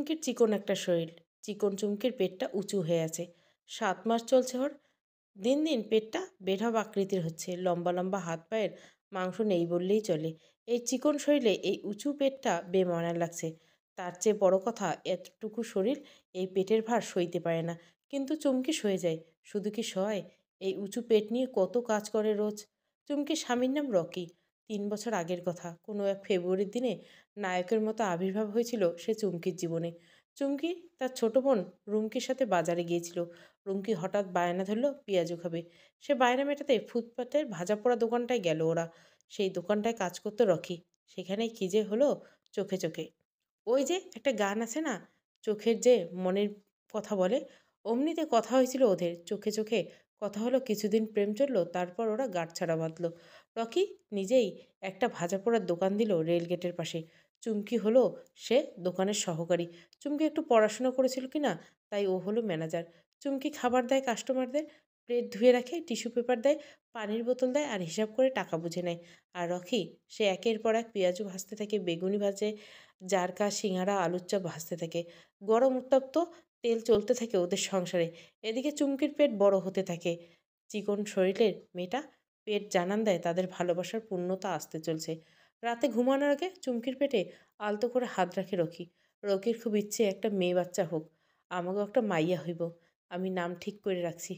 চুমকির চিকন একটা শরীর, চিকন চুমকির পেটটা উঁচু হয়ে আছে। 7 মাস চলছে ওর। দিন দিন পেটটা বেঢপ আকৃতির হচ্ছে, লম্বা লম্বা হাত পায়ের মাংস নেই বললেই চলে। এই চিকন শরীরে এই উঁচু পেটটা বেমানান লাগছে। তার চেয়ে বড় কথা, এতটুকু শরীর এই পেটের ভার সইতে পারে না, কিন্তু চুমকি সয়ে যায়। শুধু কি সয়, এই উঁচু পেট নিয়ে কত কাজ করে রোজ। চুমকির স্বামীর নাম রকি। 3 বছর আগের কথা, কোনো এক ফেব্রুয়ারির দিনে নায়কের মতো আবির্ভাব হয়েছিল সে চুমকির জীবনে। চুমকি তার ছোট বোন রুমকির সাথে বাজারে গিয়েছিল। রুমকি হঠাৎ বায়না ধরল পেঁয়াজু খাবে। সে বায়না মেটাতে ফুটপাতের ভাজা পোড়া দোকানটায় গেল ওরা। সেই দোকানটায় কাজ করতো রকি। সেখানেই কি যে হলো, চোখে চোখে। ওই যে একটা গান আছে না, চোখের যে মনের কথা বলে, অমনিতে কথা হয়েছিল ওদের। চোখে চোখে কথা হলো, কিছুদিন প্রেম চললো, তারপর ওরা গাঁটছড়া বাঁধলো। রকি নিজেই একটা ভাজা পোড়ার দোকান দিল রেলগেটের পাশে। চুমকি হলো সে দোকানের সহকারী। চুমকি একটু পড়াশোনা করেছিল কি না, তাই ও হলো ম্যানেজার। চুমকি খাবার দেয় কাস্টমারদের, প্লেট ধুয়ে রাখে, টিস্যু পেপার দেয়, পানির বোতল দেয়, আর হিসাব করে টাকা বুঝে নেয়। আর রকি সে একের পর এক পেঁয়াজু ভাজতে থাকে, বেগুনি ভাজে, জারকা, সিঙ্গারা, আলুর চপ ভাজতে থাকে। গরম উত্তপ্ত তেল চলতে থাকে ওদের সংসারে। এদিকে চুমকির পেট বড় হতে থাকে। চিকন শরীরের মেয়েটা পেট জানান দেয় তাদের ভালোবাসার পূর্ণতা আসতে চলছে। রাতে ঘুমানোর আগে চুমকির পেটে আলতো করে হাত রাখে রকি। রকির খুব ইচ্ছে একটা মেয়ে বাচ্চা হোক, আমাকেও একটা মাইয়া হইব, আমি নাম ঠিক করে রাখছি।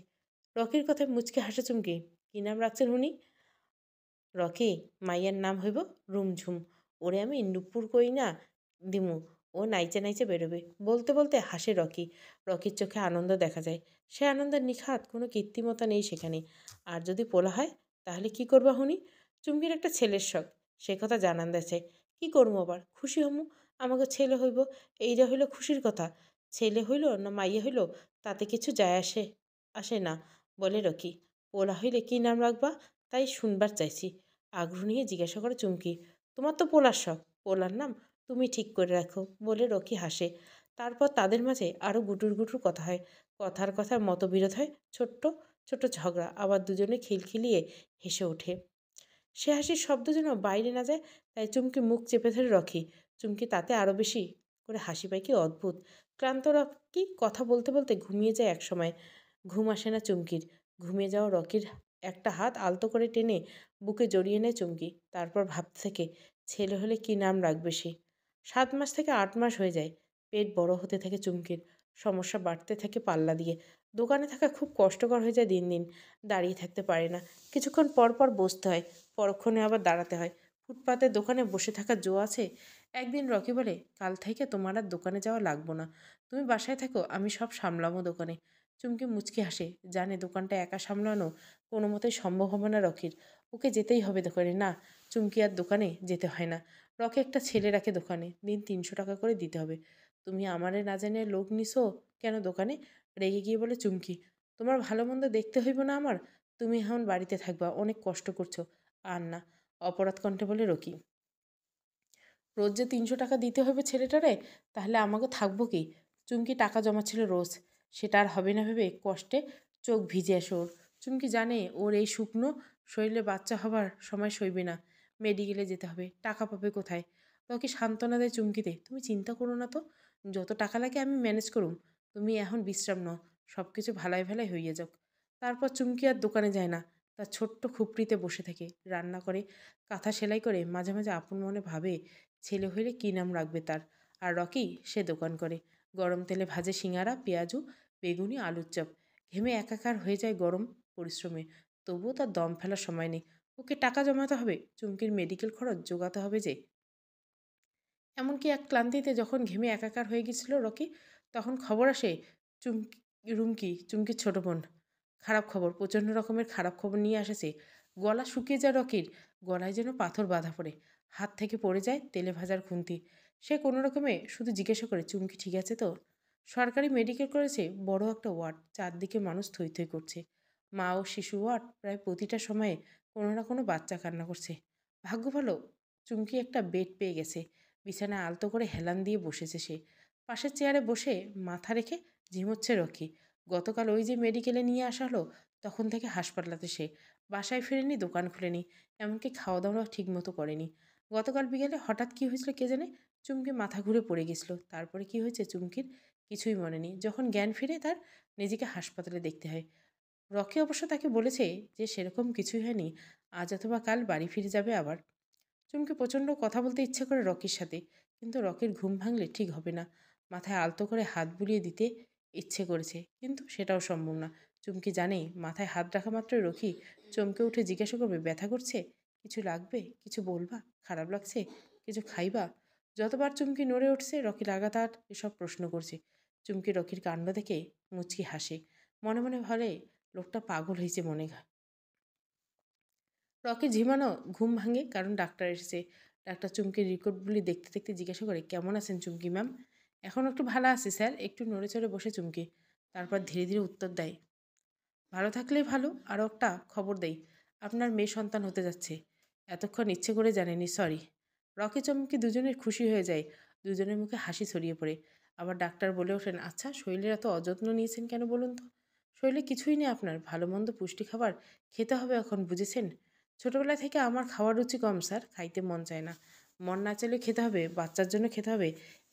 রকির কথায় মুচকে হাসে চুমকি। কি নাম রাখছেন উনি? রকি, মাইয়ার নাম হইব রুমঝুম। ওরে আমি নুপুর কই না দিমু, ও নাইচে নাইচে বেরোবে। বলতে বলতে হাসে রকি। রকির চোখে আনন্দ দেখা যায়। সে আনন্দের নিখাত কোনো কৃত্রিমতা নেই সেখানে। আর যদি পোলা হয়, তাহলে কি করবা হুনি? চুমকির একটা ছেলের শখ, সে কথা জানান দেছে। কি করবো আবার, খুশি হমু, আমাকে ছেলে হইব, এইটা হইল খুশির কথা। ছেলে হইল না মাইয়া হইল তাতে কিছু যায় আসে আসে না, বলে রকি। পোলা হইলে কি নাম রাখবা, তাই শুনবার চাইছি। আগ্রহ নিয়ে জিজ্ঞাসা করে চুমকি। তোমার তো পোলার শখ, পোলার নাম তুমি ঠিক করে রাখো, বলে রকি হাসে। তারপর তাদের মাঝে আরও গুটুর গুটুর কথা হয়। কথার কথার মতবিরোধ হয়, ছোট্ট ছোট্ট ঝগড়া, আবার দুজনে খিলখিলিয়ে হেসে ওঠে। সে হাসির শব্দ যেন বাইরে না যায়, তাই চুমকি মুখ চেপে ধরে রকি। চুমকি তাতে আরও বেশি করে হাসি পায়। কি অদ্ভুত! ক্লান্ত রকি কথা বলতে বলতে ঘুমিয়ে যায় এক সময়। ঘুম আসে না চুমকির। ঘুমিয়ে যাওয়া রকির একটা হাত আলতো করে টেনে বুকে জড়িয়ে নেয় চুমকি। তারপর ভাবতে থাকে, ছেলে হলে কি নাম রাখবে সে। 7 মাস থেকে 8 মাস হয়ে যায়। পেট বড় হতে থাকে চুমকির। সমস্যা বাড়তে থাকে পাল্লা দিয়ে। দোকানে থাকা খুব কষ্টকর হয়ে যায় দিন দিন। দাঁড়িয়ে থাকতে পারে না, কিছুক্ষণ পর পর বসতে হয়, পরক্ষণে আবার দাঁড়াতে হয়। ফুটপাতের দোকানে বসে থাকার জো আছে। একদিন রকি বলে, কাল থেকে তোমার আর দোকানে যাওয়া লাগবো না, তুমি বাসায় থাকো, আমি সব সামলামো দোকানে। চুমকি মুচকি হাসে, জানে দোকানটা একা সামলানো কোনো মতেই সম্ভব হবে না রকির। ওকে যেতেই হবে দোকানে। না, চুমকি আর দোকানে যেতে হয় না। রকি একটা ছেলে রাখে দোকানে, দিন 300 টাকা করে দিতে হবে। তুমি আমারে না জানিয়ে লোক নিছো কেন দোকানে? রেগে গিয়ে বলে চুমকি। তোমার ভালো মন্দ দেখতে হইব না আমার? তুমি এখন বাড়িতে থাকবা, অনেক কষ্ট করছো। আর না, অপরাধ কণ্ঠে বলে রকি। রোজ যে 300 টাকা দিতে হবে ছেলেটারে, তাহলে আমাকে থাকবো কি? চুমকি টাকা জমাচ্ছিল রোজ, সেটা আর হবে না ভেবে কষ্টে চোখ ভিজে আসে ওর। চুমকি জানে ওর এই শুকনো শরীরে বাচ্চা হবার সময় সইবে না। মেডিকেলে যেতে হবে, টাকা পাবে কোথায়? রকি সান্ত্বনা দেয় চুমকিতে। তুমি চিন্তা করো না তো, যত টাকা লাগে আমি ম্যানেজ করুম। তুমি এখন বিশ্রাম নাও, সব কিছু ভালাই ভালাই হইয়া যাক। তারপর চুমকি আর দোকানে যায় না। তার ছোট্ট খুপড়িতে বসে থাকে, রান্না করে, কাঁথা সেলাই করে, মাঝে মাঝে আপন মনে ভাবে ছেলে হইলে কী নাম রাখবে তার। আর রকি সে দোকান করে, গরম তেলে ভাজে সিঙ্গারা, পেঁয়াজু, বেগুনি, আলুর চপ। ঘেমে একাকার হয়ে যায় গরম পরিশ্রমে, তবুও তার দম ফেলার সময় নেই। ওকে টাকা জমাতে হবে, চুমকির মেডিকেল খরচ জোগাতে হবে যে। এমনকি এক ক্লান্তিতে যখন ঘেমে একাকার হয়ে গেছিল রকি, তখন খবর আসে চুমকি চুমকির ছোট বোন। খারাপ খবর, প্রচণ্ড রকমের খারাপ খবর নিয়ে এসেছে। গলা শুকিয়ে যায় রকির, গলায় যেন পাথর বাঁধা পড়ে। হাত থেকে পড়ে যায় তেলে ভাজার খুন্তি। সে কোনো রকমে শুধু জিজ্ঞাসা করে, চুমকি ঠিক আছে তো? সরকারি মেডিকেল করেছে, বড় একটা ওয়ার্ড, চারদিকে মানুষ থই থই করছে। মা ও শিশু ওয়ার্ড, প্রায় প্রতিটা সময়ে কোনো না কোনো বাচ্চা কান্না করছে। ভাগ্য ভালো, চুমকি একটা বেড পেয়ে গেছে। বিছানায় আলতো করে হেলান দিয়ে বসেছে সে। পাশের চেয়ারে বসে মাথা রেখে ঝিমোচ্ছে রকি। গতকাল ওই যে মেডিকেলে নিয়ে আসা হলো, তখন থেকে হাসপাতালাতে সে। বাসায় ফেরেনি, দোকান খুলেনি, এমনকি খাওয়া দাওয়া ঠিকমতো করেনি। গতকাল বিকেলে হঠাৎ কী হয়েছিল কে জানে, চুমকি মাথা ঘুরে পড়ে গেছিল। তারপরে কি হয়েছে চুমকির কিছুই মনে নেই। যখন জ্ঞান ফিরে তার নিজেকে হাসপাতালে দেখতে হয়। রকি অবশ্য তাকে বলেছে যে সেরকম কিছুই হয়নি, আজ অথবা কাল বাড়ি ফিরে যাবে আবার। চুমকি প্রচণ্ড কথা বলতে ইচ্ছে করে রকির সাথে, কিন্তু রকির ঘুম ভাঙলে ঠিক হবে না। মাথায় আলতো করে হাত বুলিয়ে দিতে ইচ্ছে করেছে, কিন্তু সেটাও সম্ভব না। চুমকি জানে মাথায় হাত রাখা মাত্রই রকি চমকে উঠে জিজ্ঞাসা করবে, ব্যথা করছে? কিছু লাগবে? কিছু বলবা? খারাপ লাগছে? কিছু খাইবা? যতবার চুমকি নড়ে উঠছে রকি লাগাতার এসব প্রশ্ন করছে। চুমকি রকির কাণ্ড দেখে মুচকি হাসে, মনে মনে ভাবে লোকটা পাগল হয়েছে মনে হয়। রকির ঝিমানো ঘুম ভাঙে কারণ ডাক্তার এসেছে। ডাক্তার চুমকির রিপোর্টগুলি দেখতে দেখতে জিজ্ঞাসা করে, কেমন আছেন চুমকি ম্যাম? এখন একটু ভালো আছি স্যার। একটু নড়ে চড়ে বসে চুমকি। তারপর ধীরে ধীরে উত্তর দেয়, ভালো থাকলেই ভালো। আরও একটা খবর দেই, আপনার মেয়ে সন্তান হতে যাচ্ছে। এতক্ষণ ইচ্ছে করে জানেনি, সরি। রকি চমকি দুজনের খুশি হয়ে যায়। দুজনের মুখে হাসি ছড়িয়ে পড়ে। আবার ডাক্তার বলে ওঠেন, আচ্ছা শরীরের এত অযত্ন নিয়েছেন কেন বলুন তো? শরীরে কিছুই নেই আপনার, ভালো মন্দ পুষ্টি খাবার খেতে হবে এখন, বুঝেছেন? ছোটবেলা থেকে আমার খাওয়ার রুচি কম স্যার, খাইতে মন চায় না। মন না চাইলে খেতে হবে, বাচ্চার জন্য খেতে হবে।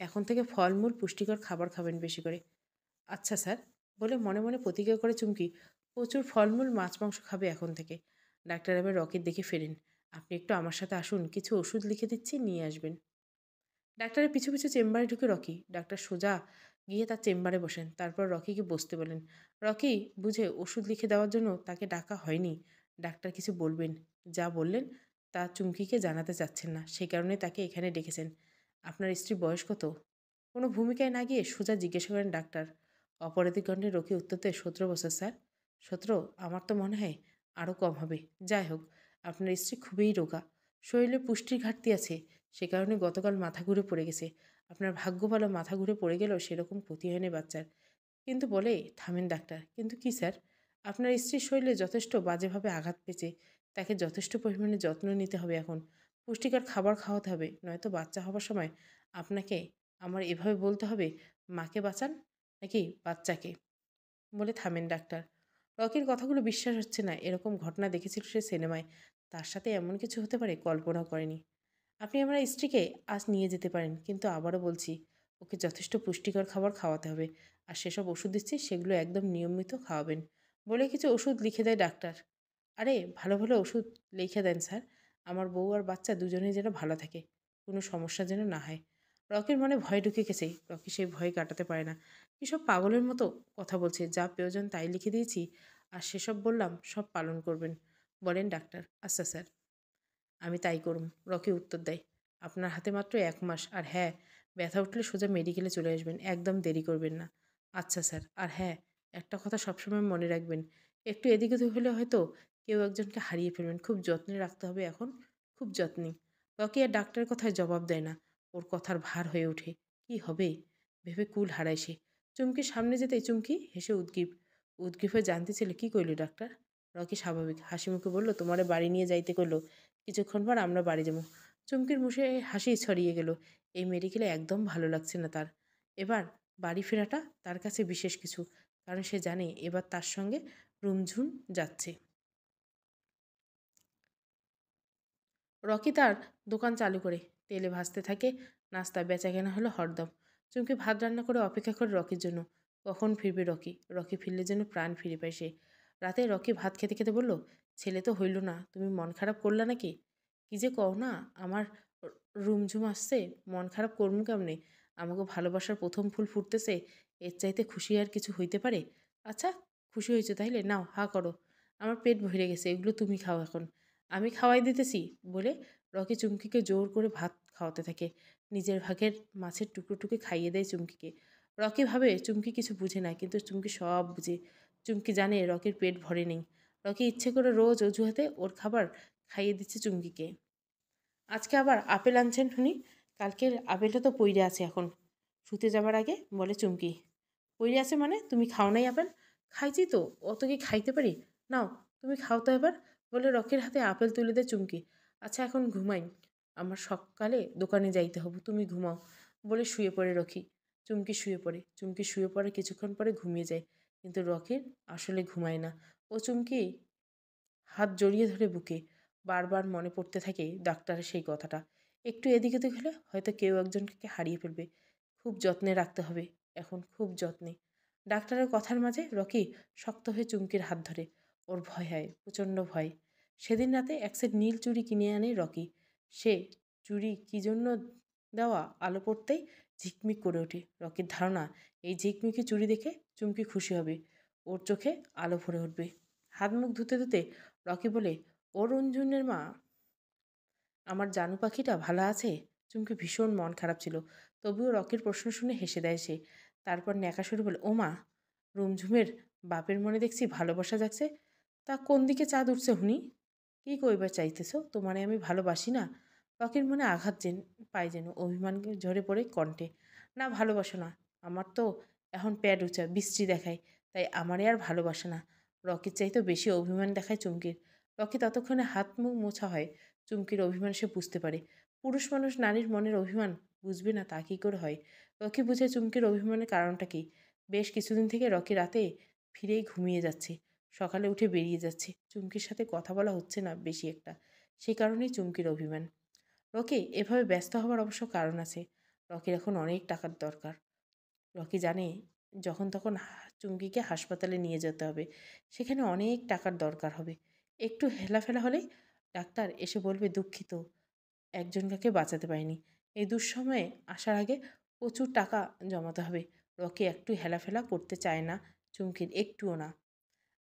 এখন থেকে ফলমূল পুষ্টিকর খাবার খাবেন বেশি করে। আচ্ছা স্যার, বলে মনে মনে প্রতিজ্ঞা করে চুমকি প্রচুর ফলমূল মাছ মাংস খাবে এখন থেকে। ডাক্তার এবার রকির দেখে ফেরেন, আপনি একটু আমার সাথে আসুন, কিছু ওষুধ লিখে দিচ্ছি, নিয়ে আসবেন। ডাক্তারের পিছু পিছু চেম্বারে ঢুকে রকি। ডাক্তার সোজা গিয়ে তার চেম্বারে বসেন, তারপর রকিকে বসতে বলেন। রকি বুঝে ওষুধ লিখে দেওয়ার জন্য তাকে ডাকা হয়নি। ডাক্তার কিছু বলবেন, যা বললেন তা চুমকিকে জানাতে চাচ্ছেন না, সেই কারণে তাকে এখানে ডেকেছেন। আপনার স্ত্রীর বয়স কত? কোনো ভূমিকায় না গিয়ে সোজা জিজ্ঞাসা করেন ডাক্তার। অপরাধী কণ্ঠে রকি উত্তর দেয়, 17 বছর স্যার। 17? আমার তো মনে হয় আরও কম হবে। যাই হোক, আপনার স্ত্রী খুবই রোগা, শরীরে পুষ্টির ঘাটতি আছে, সে কারণে গতকাল মাথা ঘুরে পড়ে গেছে। আপনার ভাগ্য ভালো, মাথা ঘুরে পড়ে গেলেও সেরকম ক্ষতি হয়নি বাচ্চার। কিন্তু বলে থামেন ডাক্তার, কিন্তু কি স্যার? আপনার স্ত্রীর শরীরে যথেষ্ট বাজেভাবে আঘাত পেয়েছে, তাকে যথেষ্ট পরিমাণে যত্ন নিতে হবে এখন। পুষ্টিকর খাবার খাওয়াতে হবে, নয়তো বাচ্চা হবার সময় আপনাকে আমার এভাবে বলতে হবে, মাকে বাঁচান নাকি বাচ্চাকে। বলে থামেন ডাক্তার। রকির কথাগুলো বিশ্বাস হচ্ছে না, এরকম ঘটনা দেখেছিল সে সিনেমায়। তার সাথে এমন কিছু হতে পারে কল্পনা করেনি। আপনি আমার স্ত্রীকে আজ নিয়ে যেতে পারেন, কিন্তু আবারও বলছি ওকে যথেষ্ট পুষ্টিকর খাবার খাওয়াতে হবে। আর সেসব ওষুধ দিচ্ছি সেগুলো একদম নিয়মিত খাওয়াবেন। বলে কিছু ওষুধ লিখে দেয় ডাক্তার। আরে ভালো ভালো ওষুধ লিখে দেন স্যার, আমার বউ আর বাচ্চা দুজনেই যেন ভালো থাকে, কোনো সমস্যা যেন না হয়। রকির মনে ভয় ঢুকে গেছে, রকি সেই ভয় কাটাতে পারে না। কিসব পাগলের মতো কথা বলছে, যা প্রয়োজন তাই লিখে দিয়েছি, আর সেসব বললাম সব পালন করবেন। বলেন ডাক্তার। আচ্ছা স্যার, আমি তাই করুম। রকি উত্তর দেয়, আপনার হাতে মাত্র 1 মাস, আর হ্যাঁ, ব্যথা উঠলে সোজা মেডিকেলে চলে আসবেন, একদম দেরি করবেন না। আচ্ছা স্যার, আর হ্যাঁ, একটা কথা সবসময় মনে রাখবেন, একটু এদিক ওদিক হলে হয়তো কেউ একজনকে হারিয়ে ফেলবেন, খুব যত্নে রাখতে হবে এখন, খুব যত্নে। রকি আর ডাক্তারের কথায় জবাব দেয় না, ওর কথার ভার হয়ে ওঠে। কি হবে ভেবে কুল হারায় সে। চুমকির সামনে যেতেই চুমকি হেসে উদ্গ্রীব উদ্গ্রীব হয়ে জানতে ছিল, কি কইল ডাক্তার? রকি স্বাভাবিক হাসি মুখে বলল, তোমারে বাড়ি নিয়ে যাইতে কইল, কিছুক্ষণ পর আমরা বাড়ি যাবো। চুমকির মুখে হাসি ছড়িয়ে গেল। এই মেডিকেলে একদম ভালো লাগছে না তার। এবার বাড়ি ফেরাটা তার কাছে বিশেষ কিছু, কারণ সে জানে এবার তার সঙ্গে রুমঝুম যাচ্ছে। রকি তার দোকান চালু করে তেলে ভাজতে থাকে, নাস্তা বেচাকেনা হলো হরদম। চুমকি ভাত রান্না করে অপেক্ষা করে রকির জন্য, কখন ফিরবে রকি। রকি ফিরলে যেন প্রাণ ফিরে পায় সে। রাতে রকি ভাত খেতে খেতে বলল, ছেলে তো হইল না, তুমি মন খারাপ করলা নাকি? কি যে কও না, আমার রুমঝুম আসছে, মন খারাপ করমু কেমনে? আমাকে ভালোবাসার প্রথম ফুল ফুটতেছে, এর চাইতে খুশি আর কিছু হইতে পারে? আচ্ছা, খুশি হয়েছে তাইলে নাও হা করো, আমার পেট ভরে গেছে, এগুলো তুমি খাও এখন, আমি খাওয়াই দিতেছি। বলে রকি চুমকিকে জোর করে ভাত খাওয়াতে থাকে। নিজের ভাগের মাছের টুকরো টুকু খাইয়ে দেয় চুমকিকে। রকি ভাবে চুমকি কিছু বুঝে না, কিন্তু চুমকি সব বুঝে। চুমকি জানে রকির পেট ভরে নেই। রকি ইচ্ছে করে রোজ অজুহাতে ওর খাবার খাইয়ে দিচ্ছে চুমকিকে। আজকে আবার আপেল আনছেন শুনি? কালকের আপেলটা তো পইড়ে আছে এখন। শুতে যাবার আগে বলে চুমকি, পইড়ে আছে মানে তুমি খাও নাই আপেল? খাইছি তো, অত কি খাইতে পারি? নাও তুমি খাও তো এবার। বলে রকির হাতে আপেল তুলে দেয় চুমকি। আচ্ছা এখন ঘুমাই, আমার সকালে দোকানে যাইতে হবে, তুমি ঘুমাও। বলে শুয়ে পড়ে রকি। চুমকি শুয়ে পড়ে। চুমকি শুয়ে পড়ে কিছুক্ষণ পরে ঘুমিয়ে যায়, কিন্তু রকির আসলে ঘুমায় না। ও চুমকি হাত জড়িয়ে ধরে বুকে। বারবার মনে পড়তে থাকে ডাক্তারের সেই কথাটা। একটু এদিক ওদিক হলে হয়তো কেউ একজনকে হারিয়ে ফেলবে। খুব যত্নে রাখতে হবে, এখন খুব যত্নে। ডাক্তারের কথার মাঝে রকি শক্ত হয়ে চুমকির হাত ধরে। ওর ভয় হয়, প্রচণ্ড ভয়। সেদিন রাতে এক সেট নীল চুড়ি কিনে আনে রকি। সে চুড়ি কী জন্য দেওয়া আলো পড়তেই ঝিকমিক করে ওঠে। রকির ধারণা এই ঝিকমিকি চুড়ি দেখে চুমকি খুশি হবে, ওর চোখে আলো ভরে উঠবে। হাত মুখ ধুতে ধুতে রকি বলে, ও রঞ্জুনের মা, আমার জানু পাখিটা ভালো আছে? চুমকি ভীষণ মন খারাপ ছিল, তবুও রকির প্রশ্ন শুনে হেসে দেয় সে। তারপর ন্যাকা শুরু বলে, ও মা, রুমঝুমের বাপের মনে দেখছি ভালোবাসা যাচ্ছে। তা কোন দিকে চাঁদ উঠছে হুনি? কী কইবার চাইতেছ? তোমারে আমি ভালোবাসি না? রকির মনে আঘাত পায় যেন, অভিমান ঝরে পড়ে কণ্ঠে। না, ভালোবাসো না। আমার তো এখন প্যাড উঁচা, বিশ্রী দেখায়, তাই আমারে আর ভালোবাসে না। রকির চাইতেও বেশি অভিমান দেখায় চুমকির। রকি ততক্ষণে হাত মুখ মোছা হয়। চুমকির অভিমান সে বুঝতে পারে। পুরুষ মানুষ নারীর মনের অভিমান বুঝবে না তা কী করে হয়? রকি বুঝে চুমকির অভিমানের কারণটা কি। বেশ কিছুদিন থেকে রকি রাতে ফিরেই ঘুমিয়ে যাচ্ছে, সকালে উঠে বেরিয়ে যাচ্ছে। চুমকির সাথে কথা বলা হচ্ছে না বেশি একটা, সেই কারণেই চুমকির অভিমান। রকি এভাবে ব্যস্ত হবার অবশ্য কারণ আছে। রকির এখন অনেক টাকার দরকার। রকি জানে যখন তখন চুমকিকে হাসপাতালে নিয়ে যেতে হবে, সেখানে অনেক টাকার দরকার হবে। একটু হেলাফেলা হলেই ডাক্তার এসে বলবে, দুঃখিত, একজনকে বাঁচাতে পারিনি। এই দুঃসময়ে আসার আগে প্রচুর টাকা জমাতে হবে। রকি একটু হেলাফেলা করতে চায় না চুমকির, একটুও না।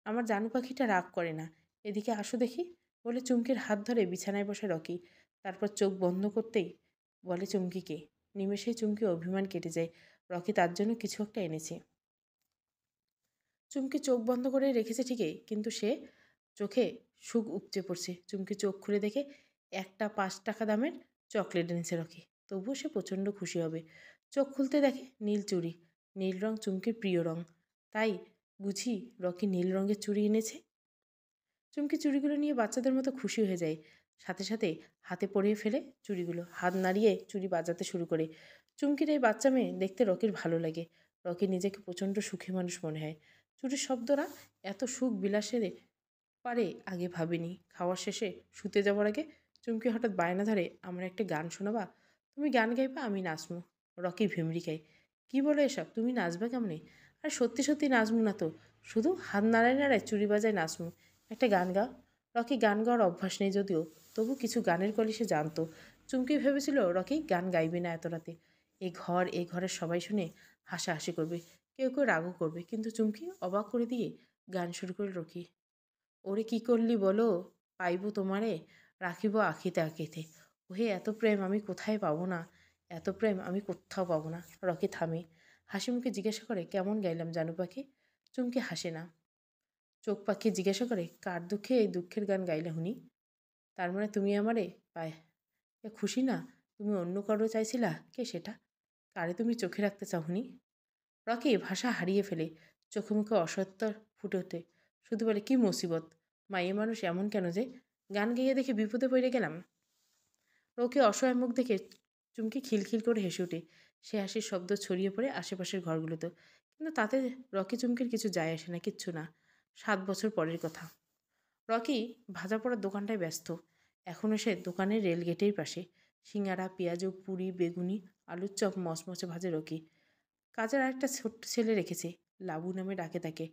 আমার জানু পাখিটা রাগ করে না, এদিকে আসো দেখি, বলে চুমকির হাত ধরে বিছানায় বসে রকি। তারপর চোখ বন্ধ করতেই বলে চুমকিকে। নিমেষেই চুমকি অভিমান কেটে যায়। রকি তার জন্য কিছু একটা এনেছে। চুমকি চোখ বন্ধ করে রেখেছে ঠিকই, কিন্তু সে চোখে সুখ উপচে পড়ছে। চুমকি চোখ খুলে দেখে একটা 5 টাকা দামের চকলেট এনেছে রকি। তবুও সে প্রচণ্ড খুশি হবে। চোখ খুলতে দেখে নীল চুড়ি। নীল রং চুমকির প্রিয় রং, তাই বুঝি রকি নীল রঙের চুড়ি এনেছে। চুমকি চুড়িগুলো নিয়ে বাচ্চাদের মতো খুশি হয়ে যায়। সাথে সাথে হাতে পরিয়ে ফেলে চুড়িগুলো, হাত নাড়িয়ে চুড়ি বাজাতে শুরু করে। চুমকির এই বাচ্চা মেয়ে দেখতে রকির ভালো লাগে। রকি নিজেকে প্রচণ্ড সুখী মানুষ মনে হয়। চুড়ির শব্দরা এত সুখ বিলাসের পারে আগে ভাবিনি। খাওয়ার শেষে শুতে যাওয়ার আগে চুমকি হঠাৎ বায়না ধরে, আমার একটা গান শোনাবা? তুমি গান গাইবা, আমি নাচবো। রকি ভিমরি খায়, কী বলো এসব? তুমি নাচবা কেমনে? আর সত্যি সত্যি নাচবো না তো, শুধু হাত নাড়ায় নাড়ায় চুড়ি বাজায় নাচবো। একটা গান গাও। রকি গান গাওয়ার অভ্যাস নেই যদিও, তবু কিছু গানের কলি সে জানতো। চুমকি ভেবেছিল রকি গান গাইবে না এত রাতে। এই ঘরের সবাই শুনে হাসাহাসি করবে, কেউ কেউ রাগও করবে, কিন্তু চুমকি অবাক করে দিয়ে গান শুরু করে রকি। ওরে কি করলি বলো, পাইব তোমারে, রাখিব আখিতে আখিতে। ওহে এত প্রেম আমি কোথায় পাবো না, এত প্রেম আমি কোথাও পাবো না। রকি থামে, হাসি মুখে জিজ্ঞাসা করে, কেমন গাইলাম জানু পাখি? চুমকি হাসে না, চোখ পাকিয়ে জিজ্ঞাসা করে, কার দুঃখে এই দুঃখের গান গাইলে হুনি? তার মানে তুমি আমারে পায় খুশি না? তুমি অন্য কারো চাইছিলা, কে সেটা? কারে তুমি চোখে রাখতে চাও হুনি? রকি ভাষা হারিয়ে ফেলে, চোখে মুখে অসত্য ফুটে ওঠে। শুধু বলে, কি মুসিবত, মাইয়ে মানুষ এমন কেন যে গান গাইয়ে দেখে বিপদে পড়ে গেলাম? রকি অসহায় মুখ দেখে চুমকি খিলখিল করে হেসে ওঠে। সে হাসির শব্দ ছড়িয়ে পড়ে আশেপাশের ঘরগুলোতে, কিন্তু তাতে রকি চুমকির কিছু যায় আসে না, কিচ্ছু না। 7 বছর পরের কথা। রকি ভাজা পড়ার দোকানটায় ব্যস্ত। এখনও সে দোকানের রেলগেটের পাশে। সিঙ্গারা, পেঁয়াজু, পুরি, বেগুনি, আলুর চপ মচমচে ভাজে রকি। কাজের আরেকটা ছোট্ট ছেলে রেখেছে, লাবু নামে ডাকে তাকে।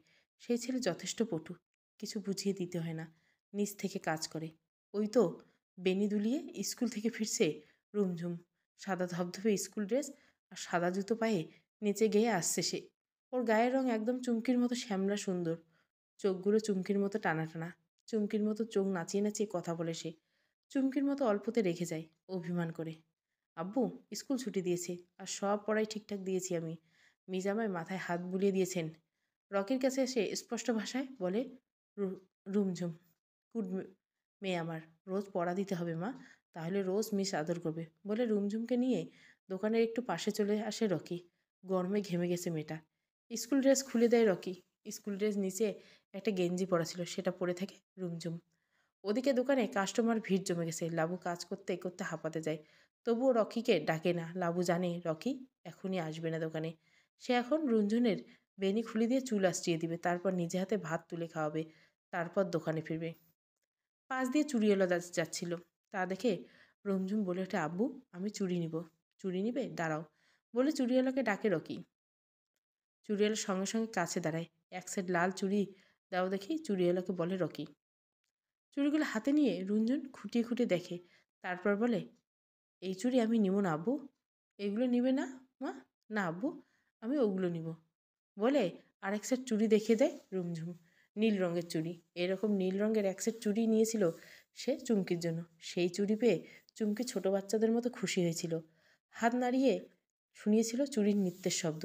সেই ছেলে যথেষ্ট পটু, কিছু বুঝিয়ে দিতে হয় না, নিজ থেকে কাজ করে। ওই তো বেনি দুলিয়ে স্কুল থেকে ফিরছে রুমঝুম, সাদা ধবধবে স্কুল ড্রেস আর সাদা জুতো পায়ে নিচে গিয়ে আসছে সে। ওর গায়ের রং একদম চুমকির মতো শ্যামলা সুন্দর, চোখগুলো চুমকির মতো টানা টানা। চুমকির মতো চোখ নাচিয়ে নাচিয়ে কথা বলে সে। চুমকির মতো অল্পতে রেখে যায়, অভিমান করে। আব্বু স্কুল ছুটি দিয়েছে, আর সব পড়াই ঠিকঠাক দিয়েছি আমি। মিজামাই মাথায় হাত বুলিয়ে দিয়েছেন। রকির কাছে এসে স্পষ্ট ভাষায় বলে, রুমঝুম, গুড মেয়ে আমার, রোজ পড়া দিতে হবে মা, তাহলে রোজ মিস আদর করবে, বলে রুমঝুমকে নিয়ে দোকানের একটু পাশে চলে আসে রকি। গরমে ঘেমে গেছে মেয়েটা। স্কুল ড্রেস খুলে দেয় রকি। স্কুল ড্রেস নিচে একটা গেঞ্জি পরা ছিল, সেটা পরে থাকে রুমঝুম। ওদিকে দোকানে কাস্টমার ভিড় জমে গেছে। লাবু কাজ করতে করতে হাঁপাতে যায়, তবুও রকিকে ডাকে না। লাবু জানে রকি এখনই আসবে না দোকানে। সে এখন রুঞ্জনের বেনি খুলে দিয়ে চুল আঁচড়িয়ে দিবে, তারপর নিজে হাতে ভাত তুলে খাওয়াবে, তারপর দোকানে ফিরবে। পাশ দিয়ে চুড়িওয়ালা যাচ্ছিল, তা দেখে রুমঝুম বলে ওঠে, আব্বু আমি চুড়ি নিব। চুড়ি নিবে? দাঁড়াও বলে চুড়িওয়ালাকে ডাকে রকি। চুড়িওয়ালার সঙ্গে সঙ্গে কাছে দাঁড়ায়। এক সেট লাল চুড়ি দাও দেখি, চুড়িওয়ালাকে বলে রকি। চুড়িগুলো হাতে নিয়ে রুনঝুন খুঁটিয়ে খুঁটিয়ে দেখে, তারপর বলে, এই চুড়ি আমি নিব না আব্বু। এগুলো নিবে না মা? না আব্বু, আমি ওগুলো নিব বলে আরেক সেট চুড়ি দেখিয়ে দেয় রুমঝুম। নীল রঙের চুড়ি। এরকম নীল রঙের এক সেট চুড়ি নিয়েছিল সে চুমকির জন্য। সেই চুড়ি পেয়ে চুমকি ছোট বাচ্চাদের মতো খুশি হয়েছিল। হাত নাড়িয়ে শুনিয়েছিল চুড়ির নৃত্যের শব্দ।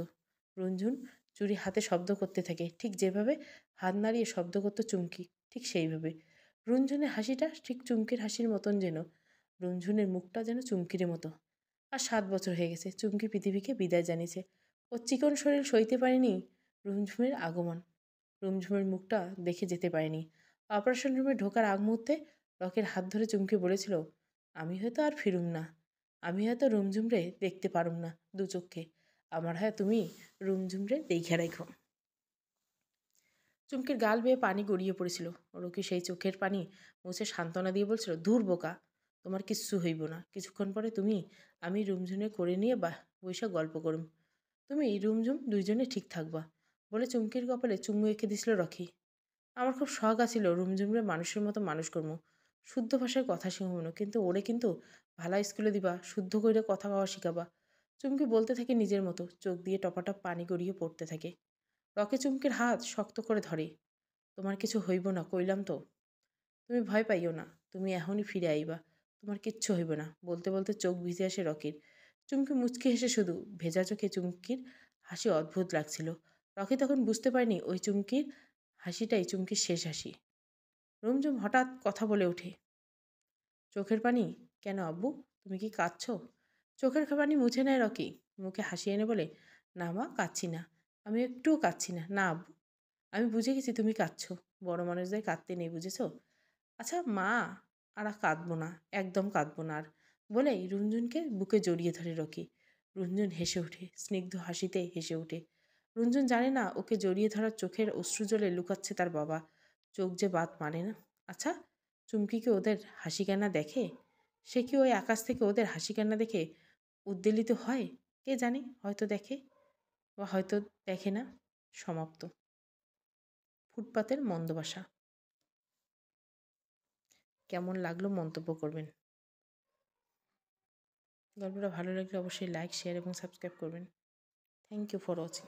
রুনঝুন চুড়ি হাতে শব্দ করতে থাকে, ঠিক যেভাবে হাত নাড়িয়ে শব্দ করতো চুমকি, ঠিক সেইভাবে। রুনঝুনের হাসিটা ঠিক চুমকির হাসির মতন যেন। রুনঝুনের মুখটা যেন চুমকির মতো। আর 7 বছর হয়ে গেছে চুমকি পৃথিবীকে বিদায় জানিয়েছে। ওর চিকন শরীর সইতে পারেনি রুমঝুমের আগমন। রুমঝুমের মুখটা দেখে যেতে পারেনি। অপারেশন রুমে ঢোকার আগ মুহূর্তে রকির হাত ধরে চুমকি বলেছিল, আমি হয়তো আর ফিরুম না। আমি হয়তো রুমঝুমরে দেখতে পারুম না দু চোখে। আমার হয় তুমি রুমঝুমরে দেখে রাখো। চুমকির গাল বেয়ে পানি গড়িয়ে পড়েছিল। রকি সেই চোখের পানি মুছে সান্ত্বনা দিয়ে বলছিল, ধুর বোকা, তোমার কিচ্ছু হইব না। কিছুক্ষণ পরে তুমি আমি রুমঝুমে করে নিয়ে বৈশা গল্প করুম। তুমি রুমঝুম দুইজনে ঠিক থাকবা বলে চুমকির কপালে চুমু এঁকে দিছিল রকি। আমার খুব শখ আছিল রুমঝুমরে মানুষের মতো মানুষ করবো, শুদ্ধ ভাষায় কথা শিখাবো, কিন্তু ওরে কিন্তু ভালো স্কুলে দিবা, শুদ্ধ কইরে কথা কওয়া শিখাবা। চুমকি বলতে থাকে নিজের মতো, চোখ দিয়ে টপাটপ পানি গড়িয়ে পড়তে থাকে। রকি চুমকির হাত শক্ত করে ধরে। তোমার কিছু হইব না কইলাম তো। তুমি ভয় পাইও না, তুমি এখনই ফিরে আইবা, তোমার কিচ্ছু হইব না। বলতে বলতে চোখ ভিজে আসে রকির। চুমকি মুচকি হেসে শুধু। ভেজা চোখে চুমকির হাসি অদ্ভুত লাগছিল। রকি তখন বুঝতে পারেনি ওই চুমকির হাসিটাই চুমকির শেষ হাসি। রুমঝুম হঠাৎ কথা বলে ওঠে, চোখের পানি কেন আব্বু? তুমি কি কাঁদছো? চোখের পানি মুছে নেয় রকি, মুখে হাসি এনে বলে, না মা কাঁদছি না, আমি একটুও কাঁদছি না। না আব্বু, আমি বুঝে গেছি তুমি কাঁদছো। বড় মানুষদের কাঁদতে নেই, বুঝেছ? আচ্ছা মা, আর কাঁদবো না, একদম কাঁদবো না আর বলেই রুনঝুনকে বুকে জড়িয়ে ধরে রকি। রুনঝুন হেসে ওঠে, স্নিগ্ধ হাসিতে হেসে ওঠে। রুনঝুন জানে না ওকে জড়িয়ে ধরার চোখের অশ্রুজলে লুকাচ্ছে তার বাবা। চোখ যে বাত মানে না। আচ্ছা, চুমকি কি ওদের হাসি কান্না দেখে? সে কি ওই আকাশ থেকে ওদের হাসি কান্না দেখে উদ্বেলিত হয়? কে জানে, হয়তো দেখে বা হয়তো দেখে না। সমাপ্ত। ফুটপাতের মন্দবাসা। কেমন লাগলো মন্তব্য করবেন। গল্পটা ভালো লাগলে অবশ্যই লাইক, শেয়ার এবং সাবস্ক্রাইব করবেন। Thank you for watching.